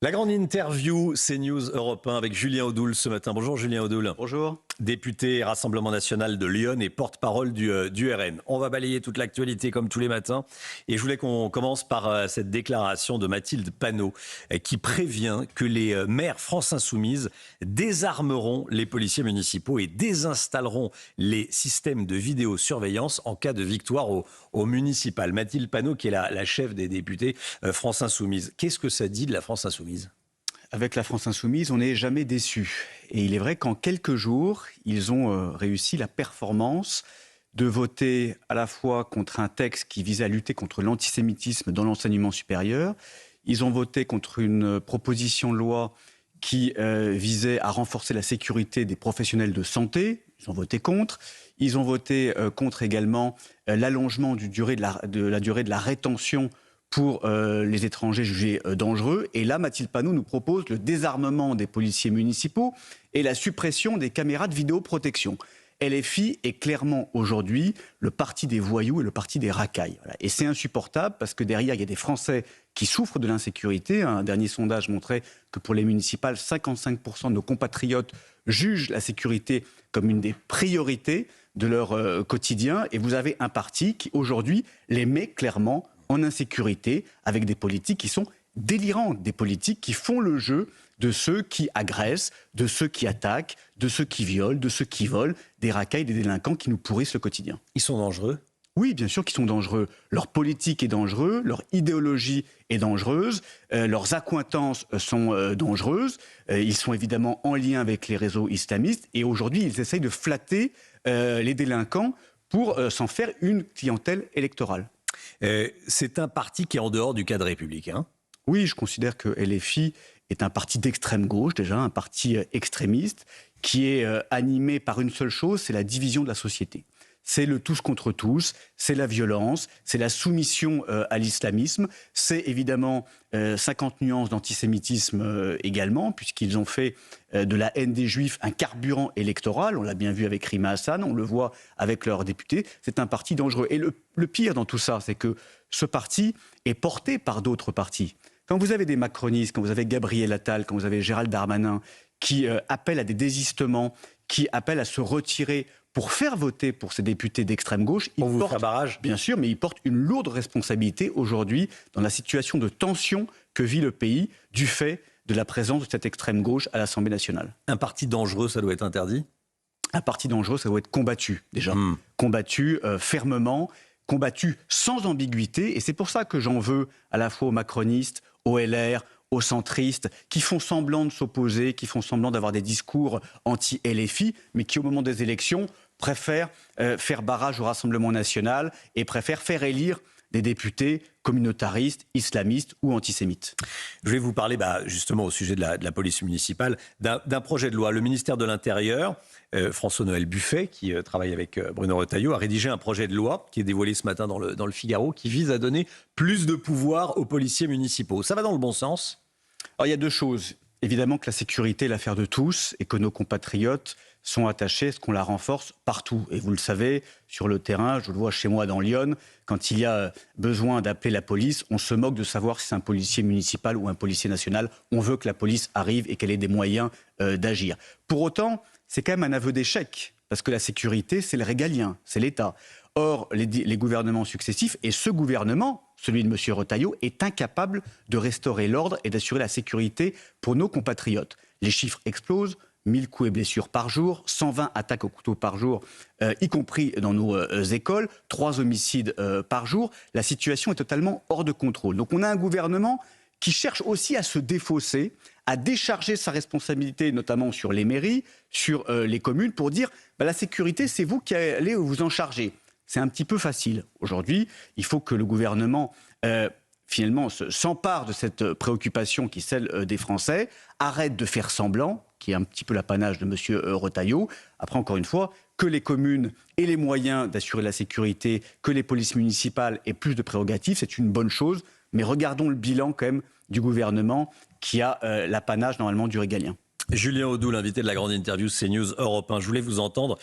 La grande interview CNews Europe 1 avec Julien Audoul ce matin. Bonjour Julien Audoul. Bonjour. Député Rassemblement National de Lyon et porte-parole du RN. On va balayer toute l'actualité comme tous les matins. Et je voulais qu'on commence par cette déclaration de Mathilde Panot qui prévient que les maires France Insoumise désarmeront les policiers municipaux et désinstalleront les systèmes de vidéosurveillance en cas de victoire au municipal. Mathilde Panot qui est la chef des députés France Insoumise. Qu'est-ce que ça dit de la France Insoumise ? Avec la France Insoumise, on n'est jamais déçu. Et il est vrai qu'en quelques jours, ils ont réussi la performance de voter à la fois contre un texte qui visait à lutter contre l'antisémitisme dans l'enseignement supérieur. Ils ont voté contre une proposition de loi qui visait à renforcer la sécurité des professionnels de santé. Ils ont voté contre. Ils ont voté contre également l'allongement de la durée de la rétention pour les étrangers jugés dangereux. Et là, Mathilde Panot nous propose le désarmement des policiers municipaux et la suppression des caméras de vidéoprotection. LFI est clairement aujourd'hui le parti des voyous et le parti des racailles. Voilà. Et c'est insupportable parce que derrière, il y a des Français qui souffrent de l'insécurité. Un dernier sondage montrait que pour les municipales, 55% de nos compatriotes jugent la sécurité comme une des priorités de leur quotidien. Et vous avez un parti qui, aujourd'hui, les met clairement en insécurité, avec des politiques qui sont délirantes, des politiques qui font le jeu de ceux qui agressent, de ceux qui attaquent, de ceux qui violent, de ceux qui volent, des racailles, des délinquants qui nous pourrissent le quotidien. Ils sont dangereux ? Oui, bien sûr qu'ils sont dangereux. Leur politique est dangereuse, leur idéologie est dangereuse, leurs accointances sont dangereuses. Ils sont évidemment en lien avec les réseaux islamistes et aujourd'hui, ils essayent de flatter les délinquants pour s'en faire une clientèle électorale. C'est un parti qui est en dehors du cadre républicain. Oui, je considère que LFI est un parti d'extrême gauche, déjà, un parti extrémiste, qui est animé par une seule chose, c'est la division de la société. C'est le tous contre tous, c'est la violence, c'est la soumission à l'islamisme, c'est évidemment 50 nuances d'antisémitisme également, puisqu'ils ont fait de la haine des Juifs un carburant électoral. On l'a bien vu avec Rima Hassan, on le voit avec leurs députés. C'est un parti dangereux. Et le pire dans tout ça, c'est que ce parti est porté par d'autres partis. Quand vous avez des macronistes, quand vous avez Gabriel Attal, quand vous avez Gérald Darmanin, qui appellent à des désistements, qui appellent à se retirer pour faire voter pour ces députés d'extrême gauche, ils portent, barrage. Bien sûr, mais ils portent une lourde responsabilité aujourd'hui dans la situation de tension que vit le pays du fait de la présence de cette extrême gauche à l'Assemblée nationale. Un parti dangereux, ça doit être interdit ? Un parti dangereux, ça doit être combattu, déjà. Combattu fermement, combattu sans ambiguïté. Et c'est pour ça que j'en veux à la fois aux macronistes, aux LR, aux centristes, qui font semblant de s'opposer, qui font semblant d'avoir des discours anti-LFI, mais qui, au moment des élections, préfèrent faire barrage au Rassemblement national et préfèrent faire élire des députés communautaristes, islamistes ou antisémites. Je vais vous parler justement au sujet de la police municipale, d'un projet de loi. Le ministère de l'Intérieur, François-Noël Buffet, qui travaille avec Bruno Retailleau, a rédigé un projet de loi qui est dévoilé ce matin dans le Figaro, qui vise à donner plus de pouvoir aux policiers municipaux. Ça va dans le bon sens ? Alors, il y a deux choses. Évidemment que la sécurité est l'affaire de tous et que nos compatriotes sont attachés à ce qu'on la renforce partout. Et vous le savez, sur le terrain, je le vois chez moi dans Lyon, quand il y a besoin d'appeler la police, on se moque de savoir si c'est un policier municipal ou un policier national. On veut que la police arrive et qu'elle ait des moyens d'agir. Pour autant, c'est quand même un aveu d'échec, parce que la sécurité, c'est le régalien, c'est l'État. Or, les gouvernements successifs, et ce gouvernement, celui de M. Retailleau, est incapable de restaurer l'ordre et d'assurer la sécurité pour nos compatriotes. Les chiffres explosent, 1000 coups et blessures par jour, 120 attaques au couteau par jour, y compris dans nos écoles, 3 homicides par jour. La situation est totalement hors de contrôle. Donc on a un gouvernement qui cherche aussi à se défausser, à décharger sa responsabilité, notamment sur les mairies, sur les communes, pour dire la sécurité, c'est vous qui allez vous en charger. C'est un petit peu facile. Aujourd'hui, il faut que le gouvernement finalement s'empare de cette préoccupation qui est celle des Français, arrête de faire semblant, qui est un petit peu l'apanage de M. Retailleau. Après, encore une fois, que les communes aient les moyens d'assurer la sécurité, que les polices municipales aient plus de prérogatives, c'est une bonne chose. Mais regardons le bilan quand même du gouvernement qui a l'apanage normalement du régalien. Julien Audoux, l'invité de la grande interview CNews Europe 1. Je voulais vous entendre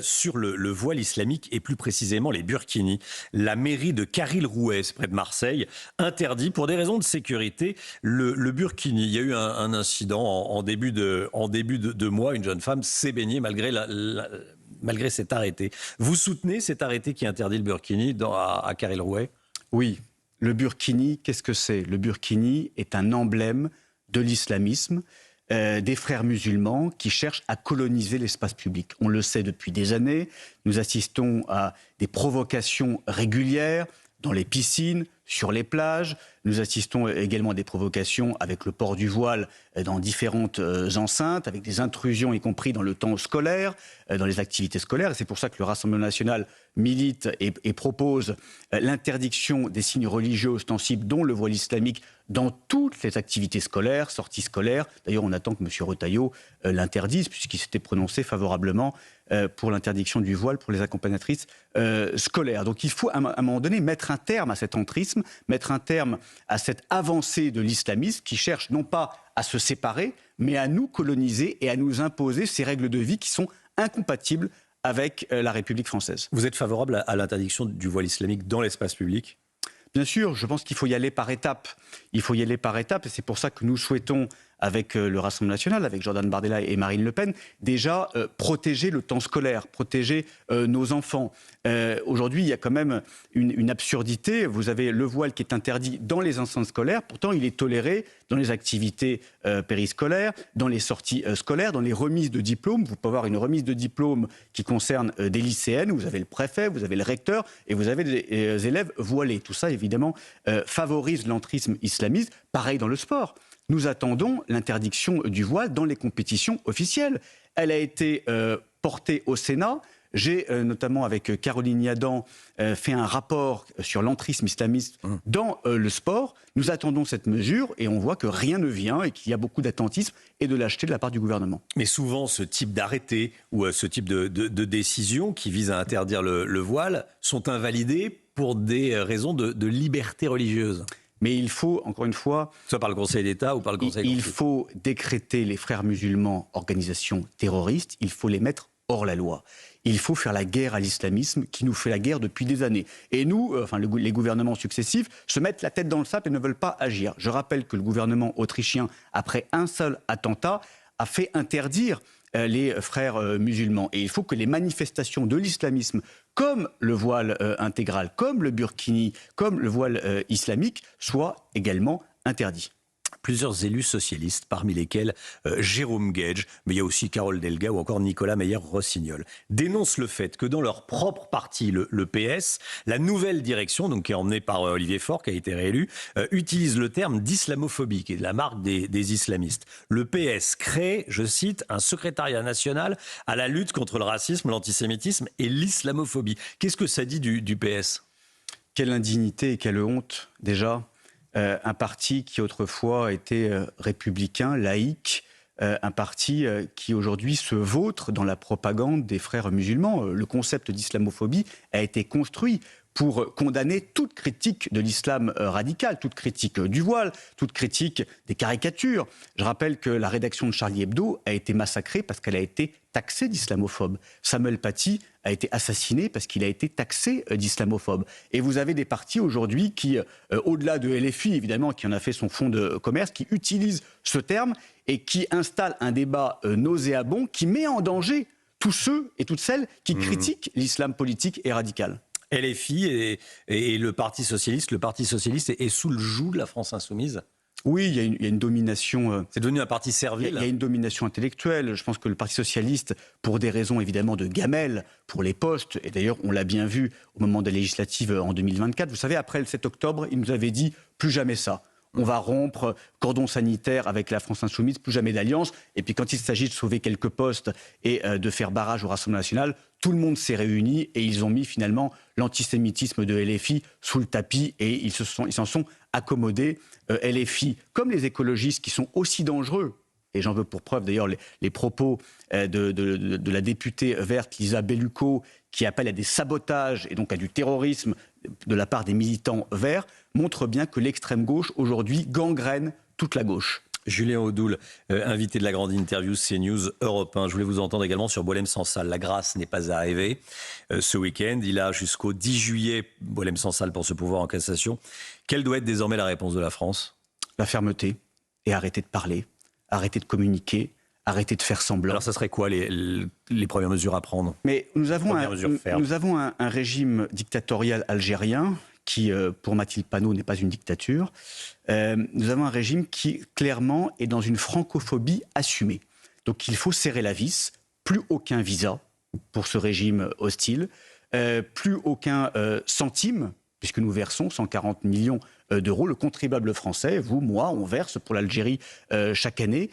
sur le voile islamique et plus précisément les burkinis. La mairie de Caril-Rouet, près de Marseille, interdit pour des raisons de sécurité le burkini. Il y a eu un incident en début de mois. Une jeune femme s'est baignée malgré cet arrêté. Vous soutenez cet arrêté qui interdit le burkini à Caril-Rouet ? Oui. Le burkini, qu'est-ce que c'est ? Le burkini est un emblème de l'islamisme. Des frères musulmans qui cherchent à coloniser l'espace public. On le sait depuis des années, nous assistons à des provocations régulières dans les piscines, sur les plages. Nous assistons également à des provocations avec le port du voile dans différentes enceintes, avec des intrusions y compris dans le temps scolaire, dans les activités scolaires. Et c'est pour ça que le Rassemblement national milite et propose l'interdiction des signes religieux ostensibles, dont le voile islamique, dans toutes les activités scolaires, sorties scolaires. D'ailleurs, on attend que M. Retailleau l'interdise, puisqu'il s'était prononcé favorablement pour l'interdiction du voile pour les accompagnatrices scolaires. Donc il faut à un moment donné mettre un terme à cet entrisme, mettre un terme à cette avancée de l'islamisme qui cherche non pas à se séparer, mais à nous coloniser et à nous imposer ces règles de vie qui sont incompatibles avec la République française. Vous êtes favorable à l'interdiction du voile islamique dans l'espace public ? Bien sûr, je pense qu'il faut y aller par étapes. Il faut y aller par étapes et c'est pour ça que nous souhaitons, avec le Rassemblement national, avec Jordan Bardella et Marine Le Pen, déjà protéger le temps scolaire, protéger nos enfants. Aujourd'hui, il y a quand même une absurdité. Vous avez le voile qui est interdit dans les enceintes scolaires, pourtant il est toléré dans les activités périscolaires, dans les sorties scolaires, dans les remises de diplômes. Vous pouvez avoir une remise de diplôme qui concerne des lycéennes, vous avez le préfet, vous avez le recteur et vous avez des élèves voilés. Tout ça, évidemment, favorise l'entrisme islamiste. Pareil dans le sport. Nous attendons l'interdiction du voile dans les compétitions officielles. Elle a été portée au Sénat. J'ai notamment avec Caroline Yadan fait un rapport sur l'entrisme islamiste dans le sport. Nous attendons cette mesure et on voit que rien ne vient et qu'il y a beaucoup d'attentisme et de lâcheté de la part du gouvernement. Mais souvent, ce type d'arrêté ou ce type de décision qui vise à interdire le voile sont invalidés pour des raisons de liberté religieuse. Mais il faut, encore une fois... Soit par le Conseil d'État ou par le Conseil Il faut décréter les frères musulmans organisation terroriste, il faut les mettre hors la loi. Il faut faire la guerre à l'islamisme qui nous fait la guerre depuis des années. Et nous, les gouvernements successifs, se mettent la tête dans le sable et ne veulent pas agir. Je rappelle que le gouvernement autrichien, après un seul attentat, a fait interdire les frères musulmans. Et il faut que les manifestations de l'islamisme, comme le voile intégral, comme le burkini, comme le voile islamique, soient également interdits. Plusieurs élus socialistes, parmi lesquels Jérôme Guedj, mais il y a aussi Carole Delga ou encore Nicolas Meyer-Rossignol, dénoncent le fait que dans leur propre parti, le PS, la nouvelle direction, donc qui est emmenée par Olivier Faure, qui a été réélu, utilise le terme d'islamophobie, qui est la marque des islamistes. Le PS crée, je cite, un secrétariat national à la lutte contre le racisme, l'antisémitisme et l'islamophobie. Qu'est-ce que ça dit du PS ? Quelle indignité et quelle honte, déjà. Un parti qui autrefois était républicain, laïque, un parti qui aujourd'hui se vautre dans la propagande des frères musulmans. Le concept d'islamophobie a été construit pour condamner toute critique de l'islam radical, toute critique du voile, toute critique des caricatures. Je rappelle que la rédaction de Charlie Hebdo a été massacrée parce qu'elle a été taxée d'islamophobe. Samuel Paty a été assassiné parce qu'il a été taxé d'islamophobe. Et vous avez des partis aujourd'hui qui, au-delà de LFI, évidemment, qui en a fait son fonds de commerce, qui utilisent ce terme et qui installent un débat nauséabond qui met en danger tous ceux et toutes celles qui critiquent l'islam politique et radical. LFI et le Parti socialiste est sous le joug de la France insoumise. Oui, il y a une domination... C'est devenu un parti servile. Il y a une domination intellectuelle. Je pense que le Parti socialiste, pour des raisons évidemment de gamelle, pour les postes, et d'ailleurs on l'a bien vu au moment des législatives en 2024, vous savez, après le 7 octobre, il nous avait dit « plus jamais ça ». On va rompre cordon sanitaire avec la France insoumise, plus jamais d'alliance. Et puis quand il s'agit de sauver quelques postes et de faire barrage au Rassemblement national, tout le monde s'est réuni et ils ont mis finalement l'antisémitisme de LFI sous le tapis et ils s'en sont accommodés. LFI, comme les écologistes qui sont aussi dangereux, et j'en veux pour preuve d'ailleurs les propos de la députée verte Lisa Bellucco, qui appelle à des sabotages et donc à du terrorisme de la part des militants verts, montre bien que l'extrême gauche aujourd'hui gangrène toute la gauche. Julien Audoul, invité de la grande interview CNews Europe 1. Je voulais vous entendre également sur Boualem Sansal. La grâce n'est pas arrivée ce week-end. Il a jusqu'au 10 juillet, Boualem Sansal, pour se pouvoir en cassation. Quelle doit être désormais la réponse de la France? La fermeté et arrêter de parler, arrêter de communiquer, arrêter de faire semblant. Alors ça serait quoi les premières mesures à prendre? Mais nous avons un régime dictatorial algérien qui, pour Mathilde Panot, n'est pas une dictature. Nous avons un régime qui, clairement, est dans une francophobie assumée. Donc il faut serrer la vis. Plus aucun visa pour ce régime hostile. Plus aucun centime, puisque nous versons 140 millions d'euros. Le contribuable français, vous, moi, on verse pour l'Algérie chaque année.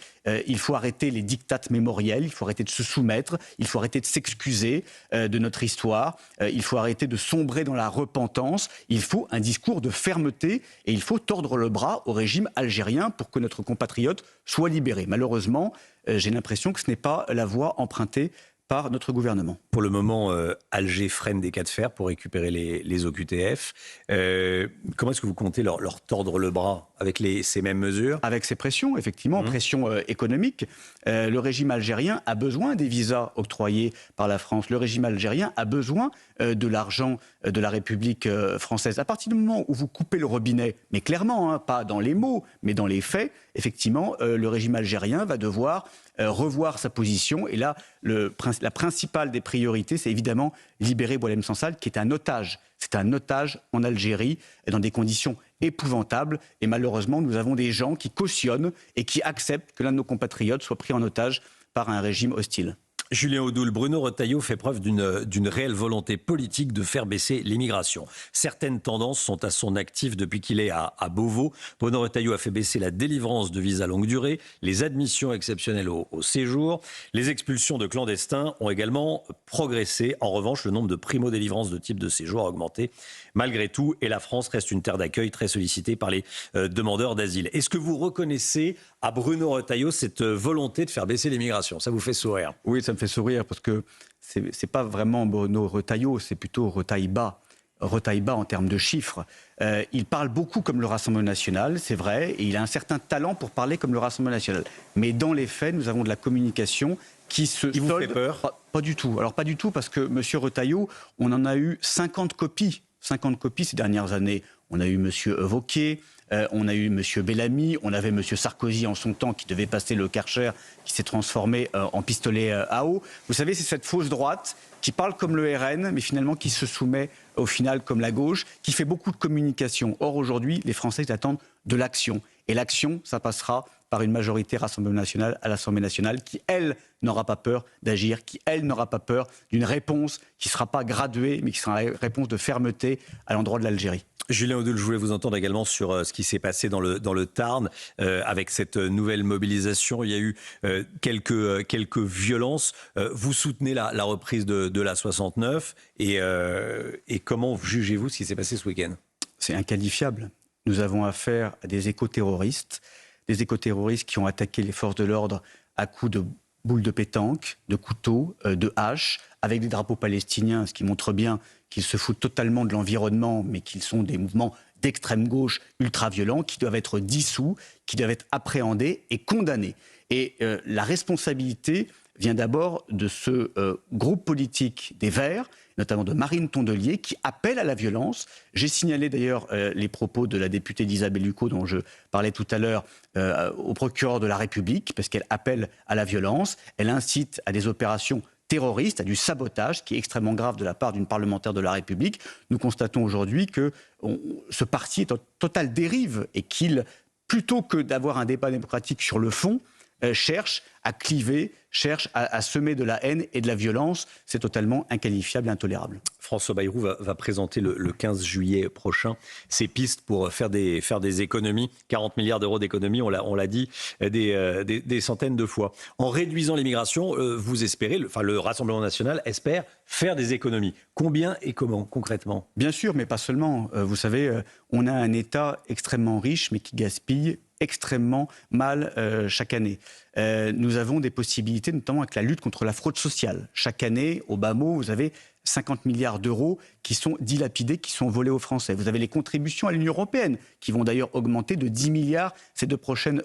Il faut arrêter les diktats mémoriels, il faut arrêter de se soumettre, il faut arrêter de s'excuser de notre histoire, il faut arrêter de sombrer dans la repentance, il faut un discours de fermeté et il faut tordre le bras au régime algérien pour que notre compatriote soit libéré. Malheureusement, j'ai l'impression que ce n'est pas la voie empruntée par notre gouvernement. Pour le moment, Alger freine des cas de fer pour récupérer les OQTF. Comment est-ce que vous comptez leur tordre le bras avec ces mêmes mesures? Avec ces pressions, effectivement, pressions économiques. Le régime algérien a besoin des visas octroyés par la France. Le régime algérien a besoin de l'argent de la République française. À partir du moment où vous coupez le robinet, mais clairement, pas dans les mots, mais dans les faits, effectivement, le régime algérien va devoir revoir sa position. Et là, la principale des priorités, c'est évidemment libérer Boualem Sansal, qui est un otage. C'est un otage en Algérie, dans des conditions épouvantables. Et malheureusement, nous avons des gens qui cautionnent et qui acceptent que l'un de nos compatriotes soit pris en otage par un régime hostile. Julien Audoul, Bruno Retailleau fait preuve d'une réelle volonté politique de faire baisser l'immigration. Certaines tendances sont à son actif depuis qu'il est à Beauvau. Bruno Retailleau a fait baisser la délivrance de visas longue durée, les admissions exceptionnelles au séjour. Les expulsions de clandestins ont également progressé. En revanche, le nombre de primo-délivrances de type de séjour a augmenté malgré tout. Et la France reste une terre d'accueil très sollicitée par les demandeurs d'asile. Est-ce que vous reconnaissez à Bruno Retailleau cette volonté de faire baisser l'immigration? Ça vous fait sourire? Oui, ça me fait sourire parce que c'est pas vraiment Bruno Retailleau, c'est plutôt Retailleau en termes de chiffres. Il parle beaucoup comme le Rassemblement national, c'est vrai, et il a un certain talent pour parler comme le Rassemblement national. Mais dans les faits, nous avons de la communication qui vous fait peur? Pas du tout. Alors pas du tout parce que M. Retailleau, on en a eu 50 copies. 50 copies ces dernières années. On a eu M. Wauquiez, on a eu M. Bellamy, on avait M. Sarkozy en son temps qui devait passer le Karcher, qui s'est transformé en pistolet à eau. Vous savez, c'est cette fausse droite qui parle comme le RN, mais finalement qui se soumet au final comme la gauche, qui fait beaucoup de communication. Or, aujourd'hui, les Français attendent de l'action. Et l'action, ça passera par une majorité Rassemblement national à l'Assemblée nationale qui, elle, n'aura pas peur d'agir, qui, elle, n'aura pas peur d'une réponse qui ne sera pas graduée, mais qui sera une réponse de fermeté à l'endroit de l'Algérie. Julien Audoul, je voulais vous entendre également sur ce qui s'est passé dans le Tarn avec cette nouvelle mobilisation. Il y a eu quelques violences. Vous soutenez la reprise de la 69 et comment jugez-vous ce qui s'est passé ce week-end? C'est inqualifiable. Nous avons affaire à des écoterroristes qui ont attaqué les forces de l'ordre à coups de boules de pétanque, de couteaux, de haches, avec des drapeaux palestiniens, ce qui montre bien qu'ils se foutent totalement de l'environnement, mais qu'ils sont des mouvements d'extrême gauche ultra-violents, qui doivent être dissous, qui doivent être appréhendés et condamnés. Et la responsabilité vient d'abord de ce groupe politique des Verts, notamment de Marine Tondelier, qui appelle à la violence. J'ai signalé d'ailleurs les propos de la députée d'Isabelle Lucot, dont je parlais tout à l'heure, au procureur de la République, parce qu'elle appelle à la violence, elle incite à des opérations terroriste, à du sabotage qui est extrêmement grave de la part d'une parlementaire de la République. Nous constatons aujourd'hui que ce parti est en totale dérive et qu'il, plutôt que d'avoir un débat démocratique sur le fond, cherche à cliver, cherche à semer de la haine et de la violence. C'est totalement inqualifiable et intolérable. François Bayrou va présenter le 15 juillet prochain ses pistes pour faire des économies. 40 milliards d'euros d'économies, on l'a dit des centaines de fois. En réduisant l'immigration, vous espérez, le Rassemblement national espère faire des économies. Combien et comment, concrètement? Bien sûr, mais pas seulement. Vous savez, on a un État extrêmement riche, mais qui gaspille extrêmement mal chaque année. Nous avons des possibilités, notamment avec la lutte contre la fraude sociale. Chaque année, au bas mot, vous avez 50 milliards d'euros qui sont dilapidés, qui sont volés aux Français. Vous avez les contributions à l'Union européenne qui vont d'ailleurs augmenter de 10 milliards ces 2 prochaines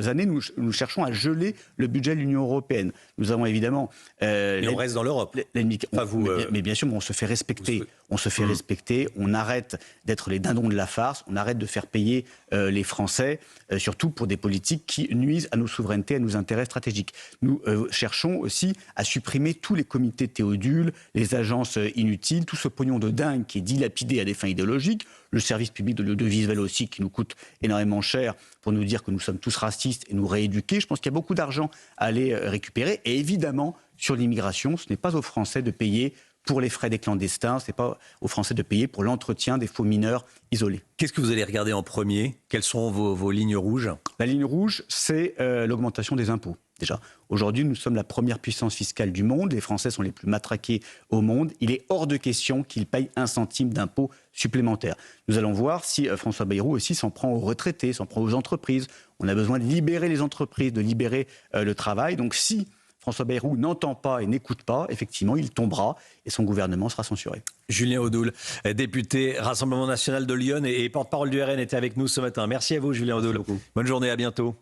années. Nous cherchons à geler le budget de l'Union européenne. Nous avons évidemment... Mais on reste dans l'Europe. Mais bien sûr, on se fait respecter. On se fait respecter, on arrête d'être les dindons de la farce, on arrête de faire payer les Français, surtout pour des politiques qui nuisent à nos souverainetés, à nos intérêts stratégiques. Nous cherchons aussi à supprimer tous les comités Théodule, les agences inutiles, tout ce pognon de dingue qui est dilapidé à des fins idéologiques, le service public de l'audiovisuel aussi qui nous coûte énormément cher pour nous dire que nous sommes tous racistes et nous rééduquer. Je pense qu'il y a beaucoup d'argent à aller récupérer. Et évidemment, sur l'immigration, ce n'est pas aux Français de payer pour les frais des clandestins, ce n'est pas aux Français de payer pour l'entretien des faux mineurs isolés. Qu'est-ce que vous allez regarder en premier? Quelles sont vos lignes rouges? La ligne rouge, c'est l'augmentation des impôts. Déjà, aujourd'hui, nous sommes la première puissance fiscale du monde. Les Français sont les plus matraqués au monde. Il est hors de question qu'ils payent 1 centime d'impôt supplémentaire. Nous allons voir si François Bayrou aussi s'en prend aux retraités, s'en prend aux entreprises. On a besoin de libérer les entreprises, de libérer le travail. Donc si François Bayrou n'entend pas et n'écoute pas, effectivement, il tombera et son gouvernement sera censuré. Julien Audoul, député Rassemblement national de Lyon et porte-parole du RN, était avec nous ce matin. Merci à vous, Julien Audoul. Bonne journée, à bientôt.